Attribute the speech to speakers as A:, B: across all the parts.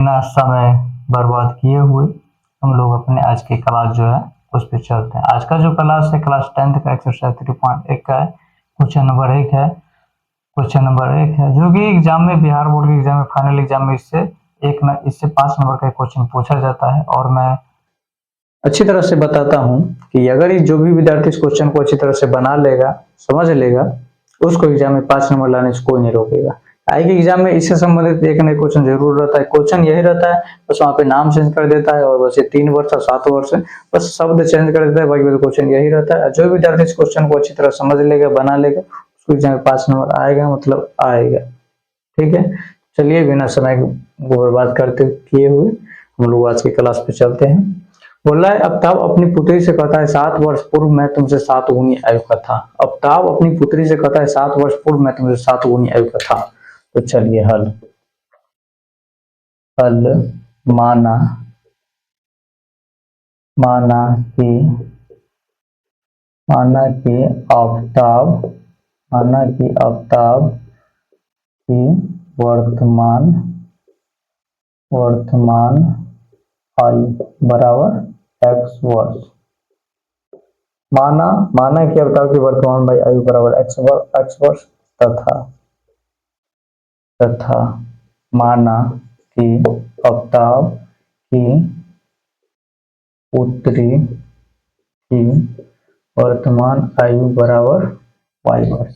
A: बिना समय बर्बाद किए हुए हम लोग अपने आज की क्लास जो है उस पे चलते हैं। आज का जो क्लास है क्लास 10th का एक्सरसाइज 3.1 का है। क्वेश्चन नंबर 1 है। क्वेश्चन नंबर 1 है जो कि एग्जाम में बिहार बोर्ड के एग्जाम में फाइनल एग्जाम में इससे 5 नंबर का क्वेश्चन पूछा जाता है और मैं अच्छी तरह से बताता हूँ कि अगर ये जो भी विद्यार्थी इस क्वेश्चन को अच्छी तरह से बना लेगा, समझ लेगा, उसको एग्जाम में 5 नंबर लाने से कोई नहीं रोकेगा। आई के एग्जाम में इससे संबंधित एक नया क्वेश्चन जरूर रहता है। क्वेश्चन यही रहता है, बस वहाँ पे नाम चेंज कर देता है और बस ये 3 वर्ष और 7 वर्ष है, बस शब्द चेंज कर देता है, बाकी क्वेश्चन यही रहता है। जो भी विद्यार्थी इस क्वेश्चन को अच्छी तरह समझ लेगा, बना लेगा, उसको एग्जाम में 5 नंबर आएगा, मतलब आएगा। ठीक है, चलिए बिना समय को बर्बाद करते किए हुए हम लोग आज की क्लास पे चलते हैं। बोला है अफ्ताब अपनी पुत्री से कहता है 7 वर्ष पूर्व मैं तुमसे 7 गुनी आयु का था। अफ्ताब अपनी पुत्री से कहता है 7 वर्ष पूर्व मैं तुमसे 7 गुनी आयु का था। तो चलिए हल हल माना माना कि माना कि अफ्ताब माना कि अफ्ताब की वर्तमान वर्तमान आयु बराबर x वर्ष। माना कि अवतार की वर्तमान आयु बराबर x वर्ष तथा तथा माना कि अवतार की पुत्री की वर्तमान आयु बराबर y वर्ष।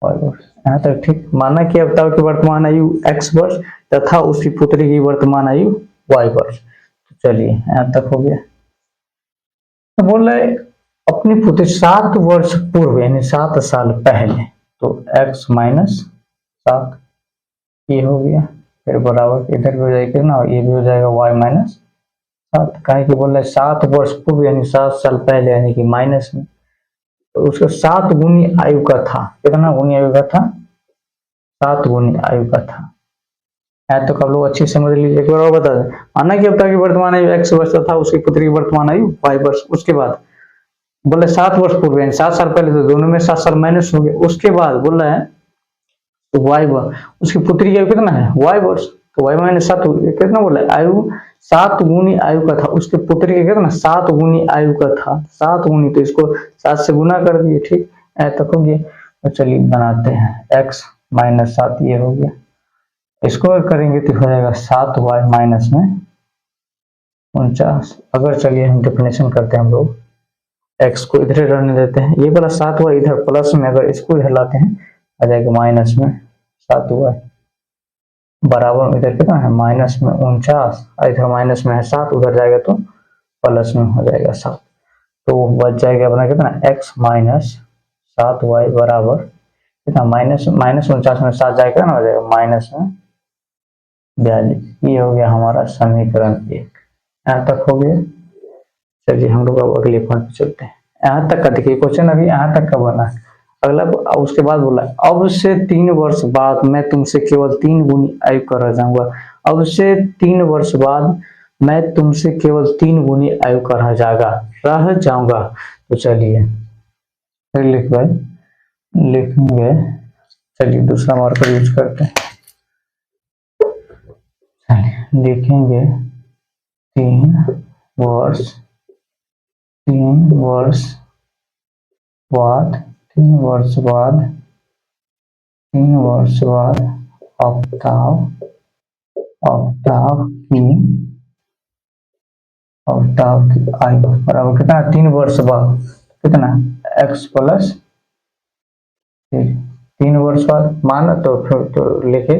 A: यहाँ तक ठीक। माना कि अवतार की वर्तमान आयु x वर्ष तथा उसकी पुत्री की वर्तमान आयु y वर्ष। तो चलिए यहाँ तक हो गया। तो बोल रहे अपनी पुत्री 7 वर्ष पूर्व यानी 7 साल पहले, तो x माइनस 7 ये हो गया, फिर बराबर इधर भी हो जाएगा ना, ये भी हो जाएगा y माइनस 7। कहे कि बोल रहे 7 वर्ष पूर्व यानी 7 साल पहले यानी कि माइनस में, तो उसका 7 गुनी आयु का था। कितना गुनी आयु का था? 7 गुनी आयु का था। है तो कब लोग अच्छी समझ लीजिए। एक बार और बता दें। माना कि अवतार की वर्तमान आयु x वर्ष था, उसकी पुत्री की वर्तमान आयु y वर्ष। उसके बाद बोले 7 वर्ष पूर्व यानी 7 साल पहले, तो दोनों में 7 साल माइनस हो गए। उसके बाद बोल रहे हैं तो y वर्ष, उसकी पुत्री की आयु कितना है? y वर्ष, तो y माइनस 7 कितना बोला? आयु 7 गुनी आयु का था। उसके पुत्री का कितना? 7 गुनी आयु का था। 7 गुनी, तो इसको 7 से गुना कर दिए। ठीक है, तक हो गया। तो चलिए बनाते हैं x माइनस 7 ये हो गया। इसको करेंगे तो हो जाएगा 7y माइनस में 49। अगर चलिए हम डिफिनेशन करते हैं, हम लोग x को इधर रहने देते हैं, ये वाला 7y इधर प्लस में, अगर इसको इधर लाते हैं आ जाएगा माइनस में 7y बराबर इधर कितना है? माइनस में 49। इधर माइनस में है 7, उधर जाएगा तो प्लस में हो जाएगा 7। तो बच जाएगा अपना कितना? x माइनस 7y बराबर कितना? माइनस 49 में 7 जाएगा ना, हो जाएगा माइनस में 42। ये हो गया हमारा समीकरण 1। यहाँ तक हो गया। चलिए हम लोग अब अगले पॉइंट पे चलते हैं। यहाँ तक का देखिए क्वेश्चन अभी यहाँ तक का बना है। अगला उसके बाद बोला अब से 3 वर्ष बाद मैं तुमसे केवल 3 गुनी आयु का रह जाऊंगा। अब से 3 वर्ष बाद मैं तुमसे केवल 3 गुनी आयु का रह जाऊंगा। तो चलिए फिर लिखेंगे। चलिए दूसरा मार्कर यूज करते हैं। चलिए लिखेंगे 3 वर्ष 3 वर्ष बाद 3 वर्ष बाद 3 वर्ष बाद अवताव की आयु बराबर कितना? 3 वर्ष बाद कितना? x प्लस 3 वर्ष बाद माना, तो फिर तो लिखे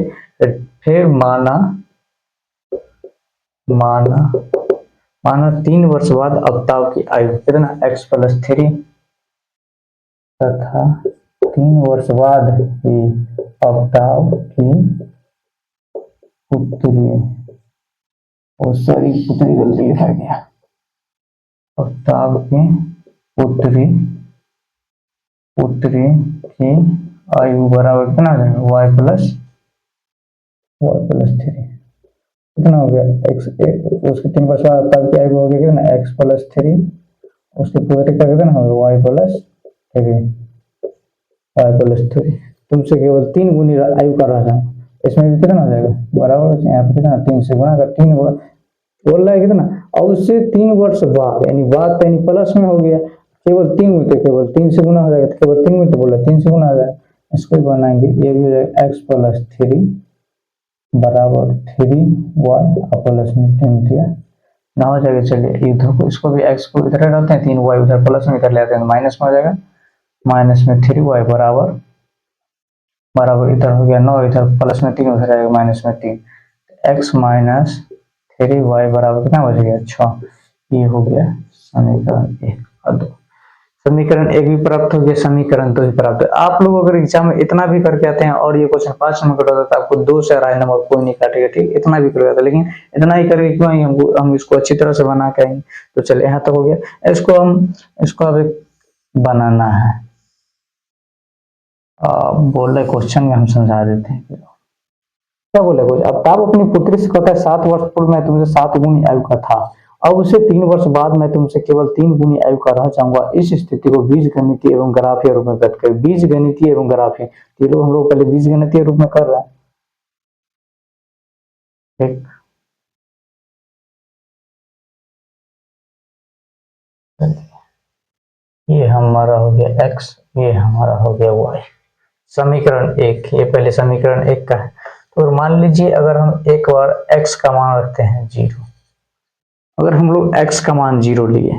A: फिर माना 3 वर्ष बाद अवताव की आयु कितना? x प्लस 3 तथा 3 वर्ष बाद ही अवताव की पुत्री, पुत्री गलती लिखा गया, अवताव की पुत्री की आयु बराबर कितना है? y प्लस 3 कितना हो गया? x उसके 3 वर्ष बाद अवताव की आयु हो गया कितना? x प्लस 3, उसकी पुत्री का कितना हो गया? y प्लस 3 तुमसे केवल 3 गुनी आयु का रह जाऊं। इसमें भी कितना हो जाएगा बराबर, यहाँ पे कितना 3 से गुणा कर 3 बोल रहा है कितना, और उससे 3 वर्ष बाद यानी बात यानी प्लस में हो गया, केवल 3 में तो केवल 3 से गुना हो जाएगा, तो केवल 3 में तो बोला 3 से गुना हो जाएगा, इसको भी बनाएंगे, ये भी हो जाएगा x प्लस 3 बराबर 3y और प्लस में 10 दिया ना हो जाएगा। चलिए इधर को इसको भी x को इधर रहते हैं 3y उधर प्लस में इधर ले आते हैं माइनस में हो जाएगा, माइनस में 3y बराबर बराबर इधर हो गया 9 इधर प्लस में 3 उधर जाएगा माइनस में 3, x माइनस 3y बराबर कितना बच गया 6। ये हो गया समीकरण 1 और 2। समीकरण 1 भी प्राप्त हो गया, समीकरण 2 भी प्राप्त है। आप लोग अगर एग्जाम में इतना भी करके आते हैं और ये क्वेश्चन 5 नंबर का होता है, आपको 2 से अढ़ाई नंबर कोई नहीं काटेगा, ठीक, इतना भी करके आता, लेकिन इतना ही करके क्यों ही हम इसको अच्छी तरह से बना के आएंगे। तो चलिए यहाँ तक हो गया, इसको अब बनाना है, बोल रहे क्वेश्चन में हम समझा देते हैं क्या बोले कुछ। अब ताब अपनी पुत्री से कहता है 7 वर्ष पूर्व मैं तुमसे 7 गुनी आयु का था, अब उसे 3 वर्ष बाद मैं तुमसे केवल 3 गुनी आयु का रह जाऊंगा, इस स्थिति को बीज गणितीय एवं ग्राफीय रूप में व्यक्त कर। बीज गणितीय एवं ग्राफीय, ये लोग हम लोग पहले बीज गणितीय रूप में कर रहे हैं, ठीक। ये हमारा हो गया x, ये हमारा हो गया y। समीकरण 1, ये पहले समीकरण 1 का है। तो मान लीजिए अगर हम एक बार x का मान रखते हैं 0, अगर हम लोग x का मान 0 लिए,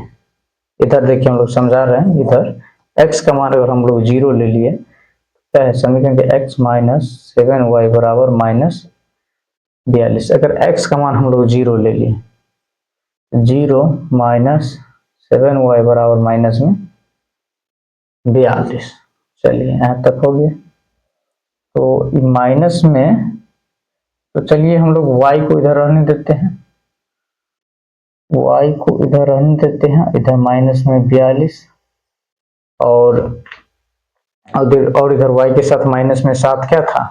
A: इधर देखिए हम लोग समझा रहे हैं, इधर x का मान अगर हम लोग 0 ले लिए, क्या है समीकरण के x माइनस 7y बराबर माइनस 42। अगर x का मान हम लोग 0 ले लिए, 0 माइनस 7y बराबर माइनस में 42। चलिए यहाँ तक हो गया। तो माइनस में, तो चलिए हम लोग y को इधर रहने देते हैं, y को इधर रहने देते हैं, इधर माइनस में 42 और इधर y के साथ माइनस में 7 क्या था,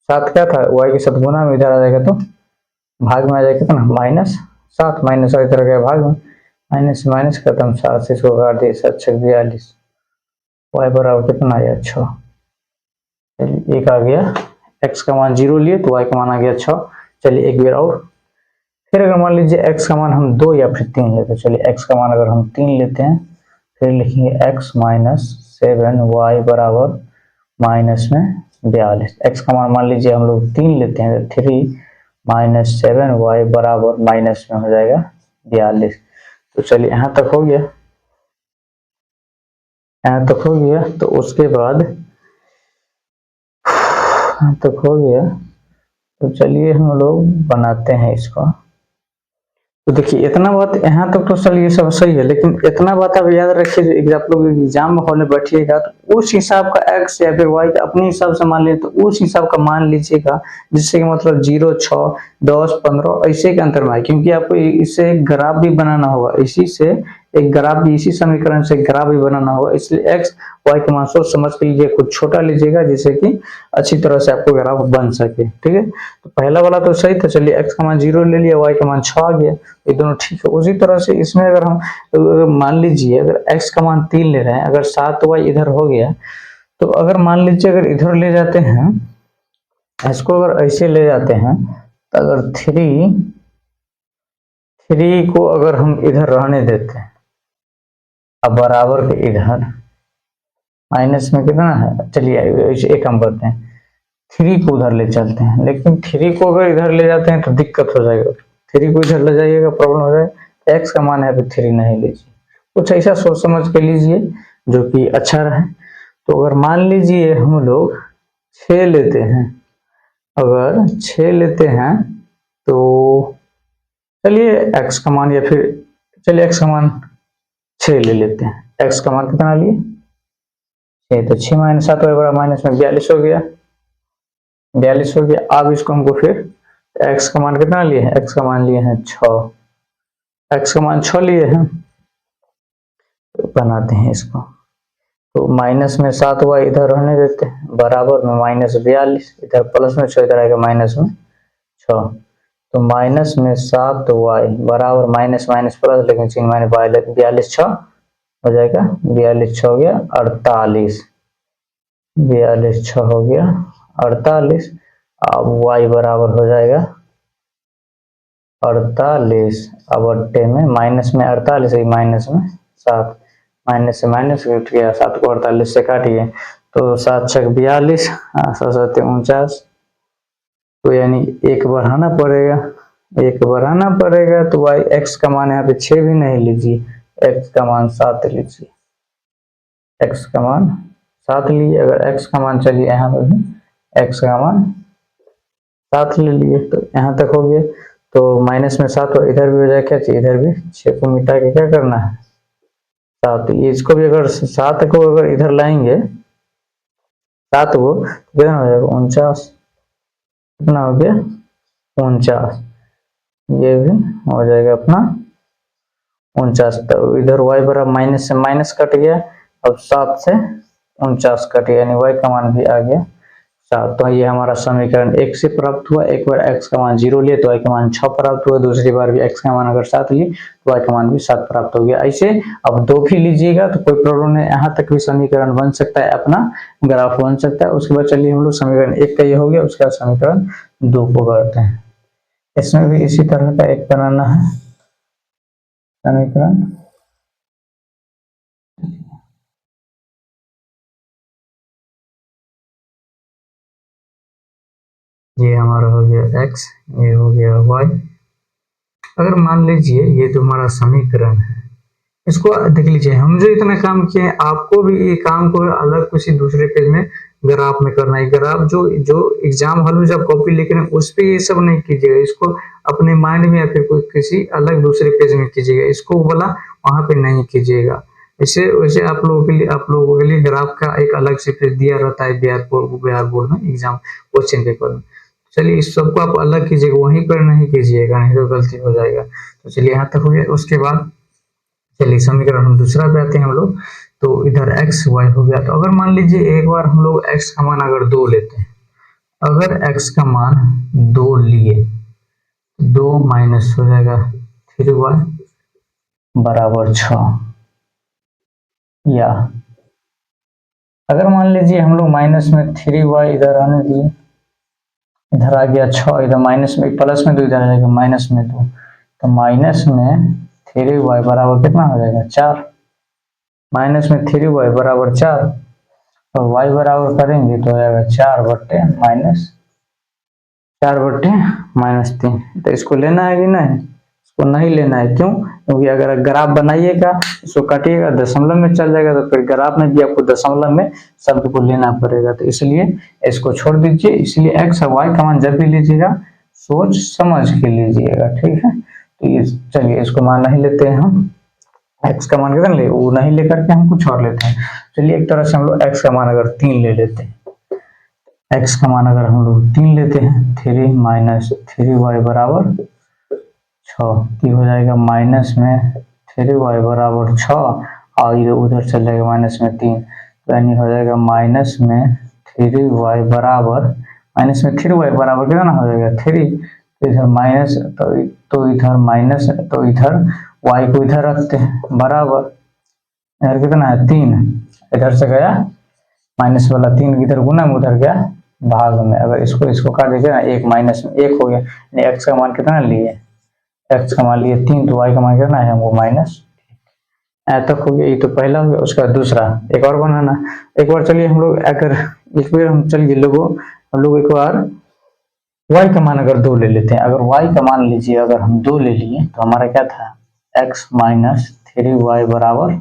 A: 7 क्या था, y के साथ गुना में इधर आ जाएगा तो भाग में आ जाएगा कितना माइनस 7, माइनस इधर गया भाग में, माइनस माइनस खत्म, 7 से इसको काट दिया 7 6 42, y बराबर कितना आया 6। चलिए एक आ गया, x का मान 0 लिए तो y का मान आ गया 6। चलिए एक बार और, फिर अगर मान लीजिए x का मान हम 2 या फिर 3 लेते हैं, चलिए x का मान अगर हम 3 लेते हैं, फिर लिखेंगे x माइनस 7y बराबर माइनस में 42। x का मान लीजिए हम लोग 3 लेते हैं, 3 माइनस 7y बराबर माइनस में हो जाएगा 42। तो चलिए यहाँ तक हो गया, यहाँ तक हो गया। तो उसके बाद यहाँ तक हो गया, तो चलिए हम लोग बनाते हैं इसको। तो देखिए इतना बात यहाँ तक तो चलिए सब सही है, लेकिन इतना बात आप याद रखिए, जब आप लोग एग्जाम हॉल में बैठिएगा तो उस हिसाब का x या फिर y का अपने हिसाब से मान लीजिए, तो उस हिसाब का मान लीजिएगा, जिससे कि मतलब 0 6 10 15 ऐसे के अंतर में आए, क्योंकि आपको इससे एक ग्राफ भी बनाना होगा, इसी से एक ग्राफ भी, इसी समीकरण से ग्राफ भी बनाना होगा, इसलिए x y का मान सोच समझ के लीजिए, कुछ छोटा लीजिएगा जिससे कि अच्छी तरह से आपको ग्राफ बन सके, ठीक है। तो पहला वाला तो सही था, चलिए x का मान 0 ले लिया, y का मान 6 आ गया, ये दोनों ठीक है। उसी तरह से इसमें अगर हम मान लीजिए अगर x का मान 3 ले रहे हैं, अगर 7y इधर हो गया, तो अगर मान लीजिए अगर इधर ले जाते हैं, इसको अगर ऐसे ले जाते हैं, तो अगर 3 को अगर हम इधर रहने देते हैं, अब बराबर के इधर माइनस में कितना है, चलिए एक हम करते हैं, 3 को उधर ले चलते हैं, लेकिन 3 को अगर इधर ले जाते हैं तो दिक्कत हो जाएगा, 3 को इधर ले जाइएगा प्रॉब्लम हो जाएगा, x का मान है तो 3 नहीं लीजिए, कुछ ऐसा सोच समझ के लीजिए जो कि अच्छा रहे। तो अगर मान लीजिए हम लोग 6 लेते हैं, अगर 6 लेते हैं तो चलिए x का मान, या फिर चलिए x का मान 6 ले लेते हैं, x का मान कितना लिए 6, तो 6 माइनस 7 बड़ा माइनस में 42 हो गया, 42 हो गया। अब इसको हमको फिर x का मान कितना लिए हैं, x का मान लिए हैं 6, x का मान 6 लिए हैं, तो बनाते हैं इसको, तो माइनस में 7y इधर रहने देते हैं, बराबर में माइनस 42, इधर प्लस में 6 इधर आएगा माइनस में 6, तो माइनस में 7y बराबर माइनस माइनस प्लस, लेकिन चिन्ह माइनस 42 6 हो जाएगा, 42 6 हो गया 48, 42 6 हो गया 48। अब y बराबर हो जाएगा 48। अब 8 में माइनस में 48 है, माइनस में 7, माइनस से माइनस उठ गया, 7 को 48 से काटिए तो 7 छक 42, 7 7 49। तो यानी एक बढ़ाना पड़ेगा, एक बढ़ाना पड़ेगा तो y x का मान यहाँ पे 6 भी नहीं लीजिए, x का मान 7 लीजिए, x का मान 7 लिए। अगर x का मान चलिए यहाँ पे भी x का मान 7 ले लिए तो यहाँ तक हो गया। तो माइनस में 7 और इधर भी हो जाए, क्या चाहिए, इधर भी 6 को मिटा के क्या करना है 7। इसको भी अगर 7 को अगर इधर लाएंगे 7 को तो कितना हो जाएगा 49, कितना हो गया 49, ये भी हो जाएगा अपना 49। तो इधर y बराबर माइनस से माइनस कट गया, अब 7 से 49 कट गया, यानी y का मान भी आ गया 7। तो ये हमारा समीकरण 1 से प्राप्त हुआ। एक बार x का मान 0 लिए तो y का मान 6 प्राप्त हुआ, दूसरी बार भी x का मान अगर 7 लिए तो y का मान भी 7 प्राप्त हो गया। ऐसे अब 2 भी लीजिएगा तो कोई प्रॉब्लम नहीं, यहाँ तक भी समीकरण बन सकता है, अपना ग्राफ बन सकता है। उसके बाद चलिए हम लोग समीकरण 1 का ये हो गया, उसके बाद समीकरण 2 को करते हैं। इसमें भी इसी तरह का एक बनाना है समीकरण। ये हमारा हो गया x, ये हो गया y। अगर मान लीजिए ये तो हमारा समीकरण है, इसको देख लीजिए, हम जो इतना काम किए हैं आपको भी ये काम को अलग किसी दूसरे पेज में ग्राफ में करना है। ग्राफ जो जो एग्जाम हॉल में जब कॉपी लेकर उस पे ये सब नहीं कीजिएगा, इसको अपने माइंड में या फिर कोई किसी अलग दूसरे पेज में कीजिएगा, इसको बोला वहां पे नहीं कीजिएगा। इसे वैसे आप लोगों के लिए ग्राफ का एक अलग से पेज दिया रहता है बिहार बोर्ड में एग्जाम क्वेश्चन पेपर में। चलिए इस सबको आप अलग कीजिएगा, वहीं पर नहीं कीजिएगा, नहीं तो गलती हो जाएगा। तो चलिए यहाँ तक हो गया। उसके बाद चलिए समीकरण हम दूसरा पे आते हैं हम लोग। तो इधर x y हो गया। तो अगर मान लीजिए एक बार हम लोग x का मान अगर 2 लेते हैं, अगर x का मान 2 लिए, 2 माइनस हो जाएगा 3y बराबर 6। या अगर मान लीजिए हम लोग माइनस में 3y इधर आने दिए, इधर आ गया 6, इधर माइनस में प्लस में 2 इधर आ जाएगा माइनस में 2, तो माइनस में 3y बराबर कितना हो जाएगा 4। माइनस में 3y बराबर 4, तो y बराबर करेंगे तो हो जाएगा 4 बट्टे माइनस 3। तो इसको लेना है कि नहीं, इसको नहीं लेना है। क्यों? क्योंकि अगर ग्राफ बनाइएगा इसको काटिएगा दशमलव में चल जाएगा, तो फिर ग्राफ में भी आपको दशमलव में शब्द को लेना पड़ेगा, तो इसलिए इसको छोड़ दीजिए। इसलिए x और y का मान जब भी लीजिएगा सोच समझ के लीजिएगा, ठीक है। तो ये चलिए इसको मान नहीं लेते हैं हम, x का मान कितना ले, वो नहीं लेकर के हम कुछ और लेते हैं। चलिए एक तरह से हम लोग x का मान अगर 3 ले लेते हैं, x का मान अगर हम लोग 3 लेते हैं, 3 माइनस 3y बराबर 6, ये हो जाएगा माइनस में 3y बराबर 6, और इधर उधर चल जाएगा माइनस में 3, तो यानी हो जाएगा माइनस में 3y बराबर, माइनस में 3y बराबर कितना हो जाएगा 3, तो इधर माइनस, तो इधर माइनस, तो इधर y को इधर रखते हैं बराबर, इधर कितना है 3, इधर से गया माइनस वाला 3 इधर गुना में उधर गया भाग में। अगर इसको काट दीजिए ना, 1 माइनस में 1 हो गया, यानी x का मान कितना लिए, x का मान लिए 3, तो y का मान कितना है वो माइनस तक हो गया। ये तो पहला हो गया। उसका दूसरा एक और बनाना, एक बार चलिए हम लोग अगर एक बार हम चलिए हम लोग एक बार y का मान अगर 2 ले लेते हैं। अगर y का मान लीजिए अगर हम 2 ले लिए तो हमारा क्या था x माइनस 3y बराबर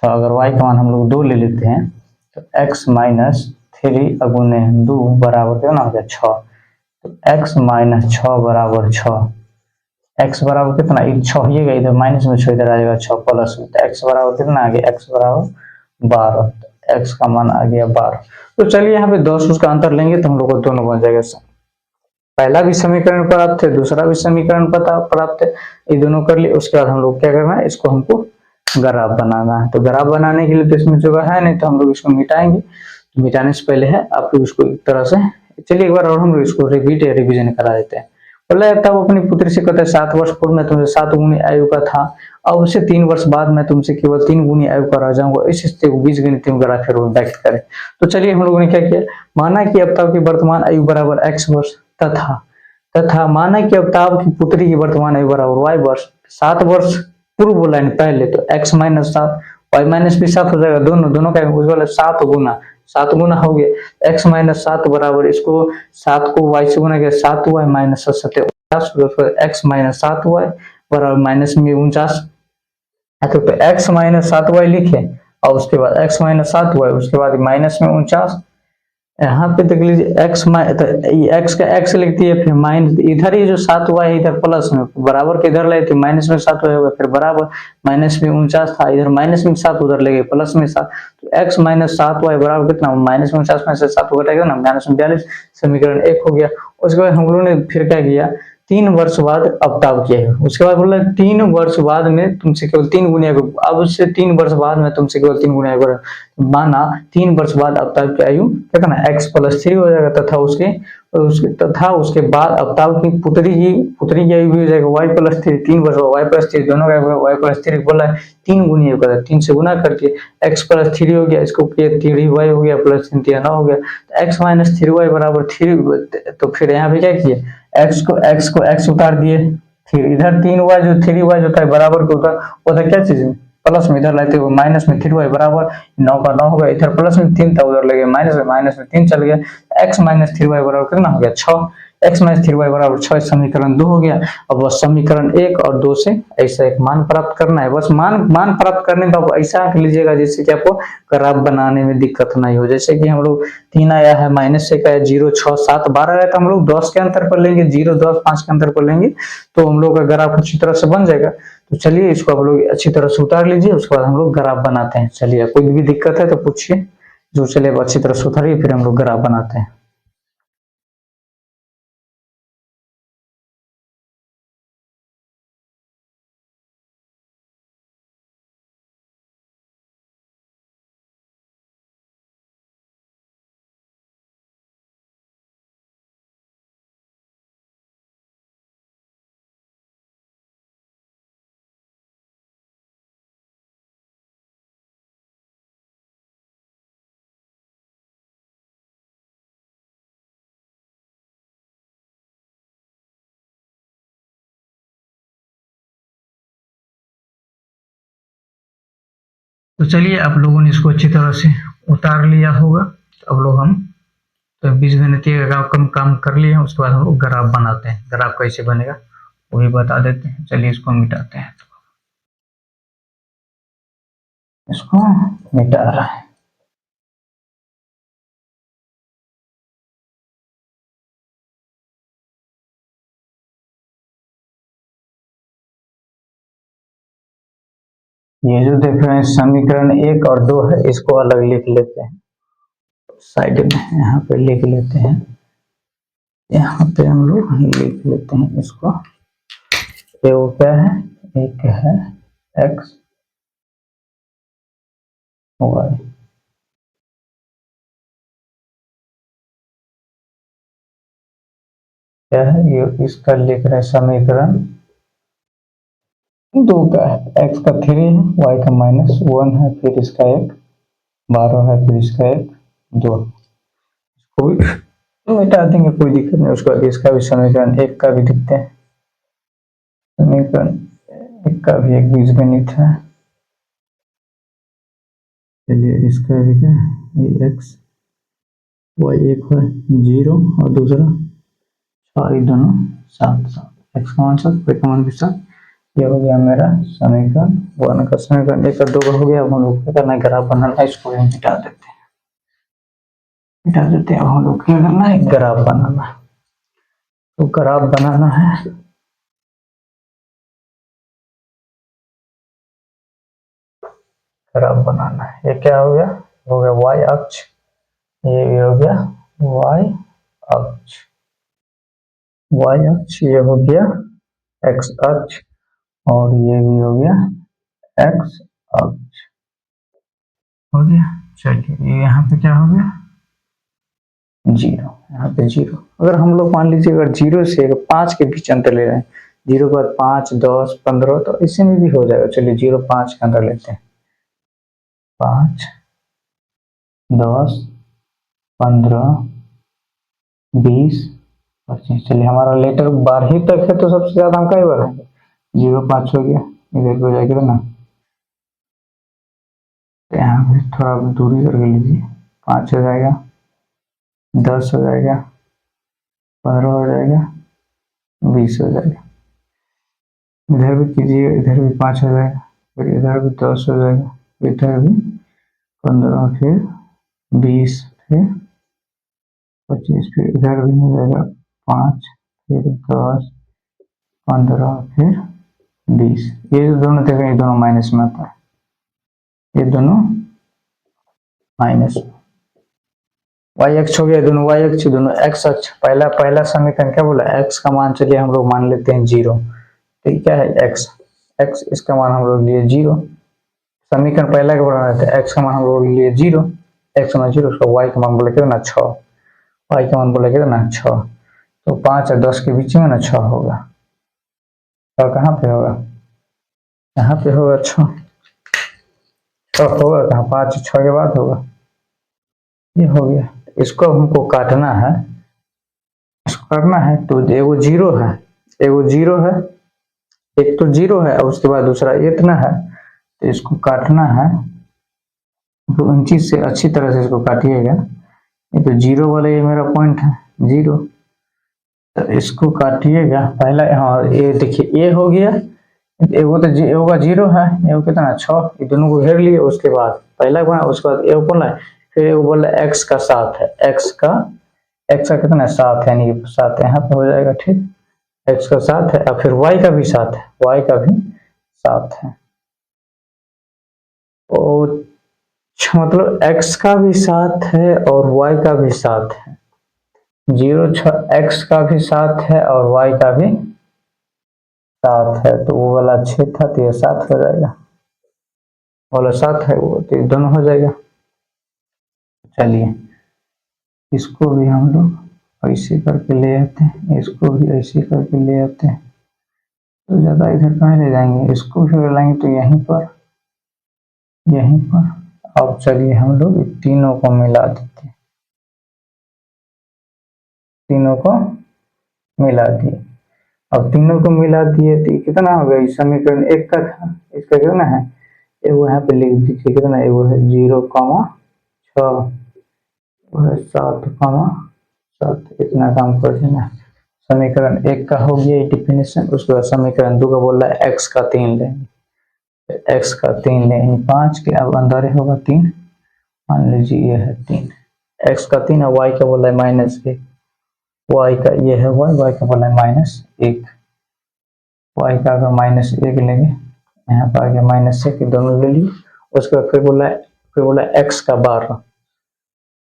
A: 6। अगर y का मान हम लोग 2 ले लेते हैं तो x माइनस 3 अगुने 2 बराबर कितना हो गया 6, तो x माइनस 6 बराबर 6, x बराबर कितना, 6 हिएगा इधर माइनस में 6 इधर आ जाएगा 6 प्लस में, तो x बराबर कितना आ गया, x बराबर 12, तो x का मान आ गया 12। तो चलिए यहाँ पे 10 उसका अंतर लेंगे तो हम लोग को दोनों बन जाएगा, पहला भी समीकरण प्राप्त है, दूसरा भी समीकरण प्राप्त है, ये दोनों कर लिए। उसके बाद हम लोग क्या करना है, इसको हमको ग्राफ बनाना है। तो ग्राफ बनाने के लिए तो इसमें जगह है नहीं, तो हम लोग इसको मिटाएंगे। तो मिटाने से पहले है आप लोग इसको एक तरह से, चलिए एक बार और हम लोग इसको रिवीजन करा देते हैं। बोला तब अपनी पुत्री से कहता है 7 वर्ष पूर्व में तुमसे 7 गुनी आयु का था, अब से 3 वर्ष बाद मैं तुमसे केवल 3 गुनी आयु का रह जाऊंगा। इस स्थिति को बीजगणितीय में ग्राफ रूप व्यक्त करें। तो चलिए हम लोगों ने क्या किया, माना कि अवताव की वर्तमान आयु बराबर x वर्ष तथा तथा माना कि अवताव की पुत्री की वर्तमान आयु बराबर y वर्ष। 7 वर्ष पूर्व बोला है पहले, तो x माइनस 7 y माइनस भी 7 हो जाएगा, दोनों दोनों का उस वाला 7 गुना हो गया x माइनस 7 बराबर, इसको 7 को y से गुना किया 7y minus 7 x minus 7y बराबर माइनस में 49। तो x माइनस 7y लिखे और उसके बाद x माइनस 7y, उसके बाद माइनस में 49। यहाँ पे देख लीजिए x x का x लिखती है, फिर माइनस इधर ही जो 7y है इधर प्लस में बराबर के इधर ले, माइनस में 7y होगा, फिर बराबर माइनस में 49 था, इधर माइनस में 7 उधर ले गए प्लस में 7, तो x माइनस 7y बराबर कितना, माइनस में 49 में से 7 को घटाएगा ना, माइनस में 42, समीकरण 1 हो गया। उसके बाद हम लोगों ने फिर क्या किया, 3 वर्ष बाद अवताव किया है। उसके बाद बोला 3 वर्ष बाद में तुमसे केवल 3 गुना, अब से 3 वर्ष बाद में तुमसे केवल 3 गुना, माना 3 वर्ष बाद अवताव की आयु क्या करना, x प्लस 3 हो जाएगा, तथा उसके बाद अवताव की पुत्री की आयु भी हो जाएगा y प्लस 3, 3 वर्ष y प्लस 3 दोनों का y प्लस 3 बोला है 3 गुनी होगा, 3 से गुना करके x प्लस 3 हो गया, इसको 3y हो गया प्लस 3 9 हो गया, तो x माइनस 3y बराबर 3। तो फिर यहाँ पे क्या किए, x को x उतार दिए, फिर इधर 3y जो 3y जो था बराबर को उधर क्या चीज प्लस में इधर लाते हुए माइनस में 3y बराबर 9 का 9 हो गया, इधर प्लस में 3 था उधर लगे माइनस में 3 चल गया, x माइनस 3y बराबर कितना हो गया 6, x माइनस 3y बराबर 6, समीकरण 2 हो गया। अब बस समीकरण 1 और 2 से ऐसा एक मान प्राप्त करना है, बस मान प्राप्त करने का ऐसा आंक लीजिएगा जिससे कि आपको ग्राफ बनाने में दिक्कत नहीं हो। जैसे कि हम लोग 3 आया है, माइनस 1 आया, 0 6 7 12 आया, तो हम लोग 10 के अंतर पर लेंगे, 0 10 5 के अंतर पर लेंगे, तो हम लोग का ग्राफ अच्छी तरह से बन जाएगा। तो चलिए इसको आप लोग अच्छी तरह से उतार लीजिए, उसके बाद हम लोग ग्राफ बनाते हैं। चलिए कोई भी दिक्कत है तो पूछिए, जो चलिए अच्छी तरह से उतारिए, फिर हम लोग ग्राफ बनाते हैं। तो चलिए आप लोगों ने इसको अच्छी तरह से उतार लिया होगा। तो अब लोग हम तो बीजगणितीय काम कर लिए हैं, उसके बाद हम लोग ग्राफ बनाते हैं। ग्राफ कैसे बनेगा वो भी बता देते हैं। चलिए इसको मिटाते हैं, इसको मिटा रहा है। ये जो देख रहे हैं समीकरण 1 और 2 है, इसको अलग लिख लेते हैं साइड में, यहाँ पे लिख लेते हैं, यहाँ पे हम लोग लिख लेते हैं इसको। ये वो क्या है, एक है x y, क्या है ये, इसका लिख रहे हैं समीकरण 2 का है, x का 3 है, y का -1 है, फिर इसका 1 12 है, फिर इसका 1 2, इसको भी मिटा देंगे, कोई दिक्कत नहीं। उसके बाद इसका भी समीकरण 1 का भी लिखते हैं, समीकरण 1 का भी एक बीजगणित है। चलिए इसका भी क्या, ये x y एक है 0 और दूसरा 6, दोनों 7 7, x का मान 7, y का मान भी 7। ये हो गया मेरा समीकरण 1 का, समीकरण 1 का 2 का हो गया। अब हम लोग क्या करना है, ग्राफ बनाना है, इसको हम मिटा देते हैं। अब हम लोग क्या करना है, ग्राफ बनाना है। तो ग्राफ बनाना है, ग्राफ बनाना है। ये क्या हो गया y अक्ष, ये भी हो गया y अक्ष, y अक्ष, ये हो गया x अक्ष, और ये भी हो गया x अक्ष, हो गया। चलिए ये यहाँ पे क्या हो गया 0। यहाँ पे 0। अगर हम लोग मान लीजिए अगर 0 से 5 के बीच अंतर ले रहे हैं, 0 के बाद 5, 10, 15, तो इससे में भी हो जाएगा। चलिए 0, 5 का अंतर लेते हैं, 5, 10, 15, 20, 25। चलिए हमारा लेटर 12 तक है तो सबसे ज्यादा हम कई बार है 0, 5 हो गया, इधर हो जाएगा ना। तो यहाँ पे थोड़ा दूरी करके लीजिए, 5 हो जाएगा, 10 हो जाएगा, 15 हो जाएगा, 20 हो जाएगा। इधर भी कीजिए, इधर भी 5 हो जाएगा, फिर इधर भी 10 हो जाएगा, इधर भी 15, फिर 20, फिर 25, फिर इधर भी हो जाएगा 5, फिर 10, 15, फिर 20। ये जो दोनों देखें ये दोनों माइनस में आता है, ये दोनों माइनस। वाई एक्स हो गया, दोनों वाई अक्ष, दोनों एक्स अक्ष। पहला पहला समीकरण क्या बोला, एक्स का मान चलिए हम लोग मान लेते हैं 0। तो ये क्या है, एक्स, एक्स इसका मान हम लोग लिए 0। समीकरण पहला के बना रहता है, एक्स का मान हम लोग लिए 0, एक्स का मान 0, उसका वाई का मान बोले कितना 6, वाई का मान बोले कितना 6। तो 5 और 10 के बीच में ना 6 होगा, और कहाँ पे होगा, यहाँ पे होगा 6। तो होगा कहाँ, 5 6 के बाद होगा, ये हो गया। इसको हमको काटना है, इसको करना है तो एगो 0 है, एगो 0 है, एक तो 0 है और उसके बाद दूसरा इतना है, तो इसको काटना है। तो इन चीज से अच्छी तरह से इसको काटिएगा। ये तो 0 वाला ये मेरा पॉइंट है 0, तो इसको काटिएगा पहला। हाँ ये देखिए ये हो गया, एगो तो एगो का 0 है, एगो कितना 6, ये दोनों को घेर लिए। उसके बाद पहला बना, उसके बाद एगो बोला, फिर एगो बोला एक्स का 7 है, एक्स का कितना 7 है, यानी 7 यहाँ पे हो जाएगा, ठीक। एक्स का 7 है और फिर वाई का भी 7 है, वाई का भी 7 है। और मतलब एक्स का भी 7 है और वाई का भी 7 है। 0 एक्स का भी 7 है और वाई का भी 7 है, तो वो वाला 6 था तो ये 7 हो जाएगा, वाला 7 है वो, तो ये दोनों हो जाएगा। चलिए इसको भी हम लोग ऐसे करके ले आते हैं, इसको भी ऐसे करके ले आते हैं। तो ज़्यादा इधर कहाँ ले जाएंगे, इसको भी अगर लाएंगे तो यहीं पर, यहीं पर। अब चलिए हम लोग तीनों को मिला देते हैं, तीनों को मिला दिए। अब तीनों को मिला दिए तो कितना हो गया, समीकरण 1 का था, इसका कितना है, एगो यहाँ पे लिख दीजिए कितना, एगो है 0,6, 7,7, इतना काम कर देना। समीकरण 1 का हो गया डिफिनेशन। उसके बाद समीकरण 2 का बोल रहा है एक्स का 3 लेंगे, एक्स का 3 लेंगे 5 के, अब अंदर होगा 3, मान लीजिए ये है 3, एक्स का 3 और वाई का बोला है -1, वाई का ये है वाई, वाई का बोला है -1, वाई का अगर -1 लेंगे, यहाँ पर आ गया -1, दोनों ले लिए। उसके बाद फिर बोला एक्स का 12,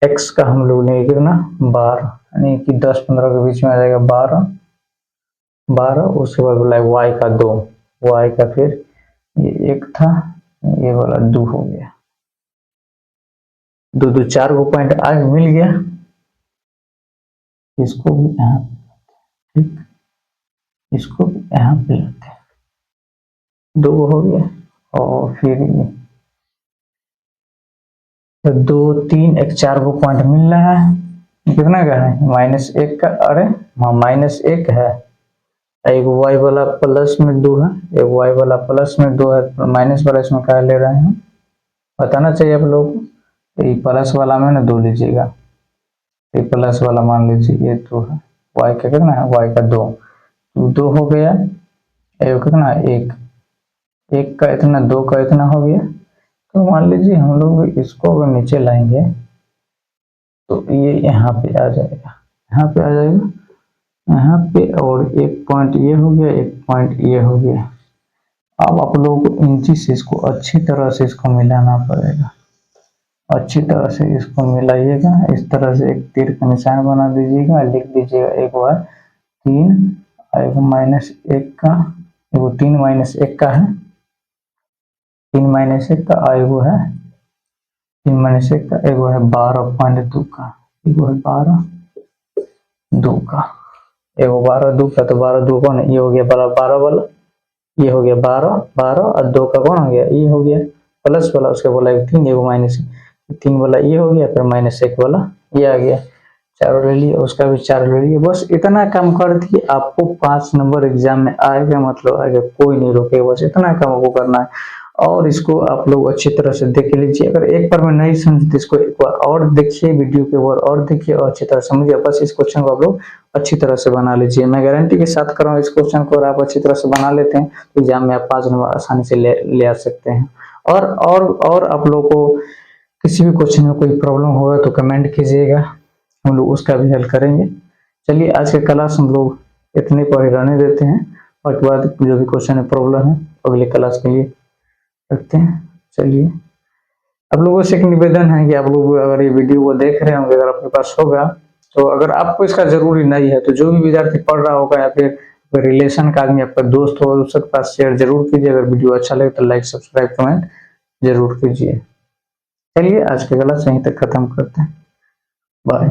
A: एक्स का हम लोग लेंगे कितना 12, यानी कि 10-15 के बीच में आ जाएगा 12, 12। उसके बाद बोला वाई का 2, वाई का फिर ये 1 था, ये वाला 2 हो गया, 2 2 4 को पॉइंट आगे मिल गया। इसको भी यहाँ, ठीक, इसको भी यहाँ पे लेते हैं, 2 हो गया। और फिर ये तो 2 3 1 4 को पॉइंट मिल रहा है, कितना का है -1 का, अरे हाँ -1 है, एक वाई वाला प्लस में 2 है, एक वाई वाला प्लस में 2 है, माइनस वाला इसमें क्या ले रहे हैं बताना चाहिए आप लोग। ये प्लस वाला में ना 2 लीजिएगा, ये प्लस वाला मान लीजिए ये 2 है, वाई का कितना है, वाई का 2, 2 हो गया, एक कितना है 1, 1 का इतना 2 का इतना हो गया। तो मान लीजिए हम लोग इसको अगर नीचे लाएंगे तो ये यहाँ पे आ जाएगा, यहाँ पे आ जाएगा, यहाँ पे, और एक पॉइंट ये हो गया, एक पॉइंट ये हो गया। अब आप लोगों को इन चीज से इसको अच्छी तरह से इसको मिलाना पड़ेगा, अच्छी तरह से इसको मिलाइएगा। इस तरह से एक तीर का निशान बना दीजिएगा, लिख दीजिएगा एक बार 3, एक -1 का, एगो 3 -1 का है, 3 -1 का, और एगो है 3 -1 का, एगो है 12.2 का, एगो है 12 दो का, एगो 12 दो का, तो 12 दो कौन है, ये हो गया 12 वाला, ये हो गया 12 12 और दो का कौन हो गया, ये हो गया प्लस वाला, उसके बोला 3, एगो माइनस 3 वाला ये हो गया, फिर -1 वाला ये आ गया, चारों ले लिए, उसका भी 4 ले लिए। बस इतना काम कर दिए, आपको 5 नंबर एग्जाम में आएगा, मतलब आएगा, कोई नहीं रोकेगा, बस इतना काम आपको करना है। और इसको आप लोग अच्छी तरह से देख लीजिए, अगर एक बार में नहीं समझे तो इसको एक बार और देखिए, वीडियो के बार और देखिए और अच्छी तरह समझिए, बस इस क्वेश्चन को आप लोग अच्छी तरह से बना लीजिए। मैं गारंटी के साथ कर रहा हूँ, इस क्वेश्चन को अगर आप अच्छी तरह से बना लेते हैं तो एग्जाम में आप 5 नंबर आसानी से ले आ सकते हैं। और आप लोगों को किसी भी क्वेश्चन में कोई प्रॉब्लम होगा तो कमेंट कीजिएगा, हम लोग उसका भी हल करेंगे। चलिए आज के क्लास हम लोग इतने पर ही रहने देते हैं, और के बाद जो भी क्वेश्चन है प्रॉब्लम है अगले क्लास के लिए रखते हैं। चलिए, आप लोगों से एक निवेदन है कि आप लोग अगर ये वीडियो को देख रहे होंगे, अगर आपके पास होगा, तो अगर आपको इसका जरूरी नहीं है तो जो भी विद्यार्थी पढ़ रहा होगा या फिर रिलेशन का आदमी आपका दोस्त होगा उसके पास शेयर जरूर कीजिए। अगर वीडियो अच्छा लगे तो लाइक सब्सक्राइब कमेंट जरूर कीजिए। चलिए आज की क्लास यहीं तक खत्म करते हैं, बाय।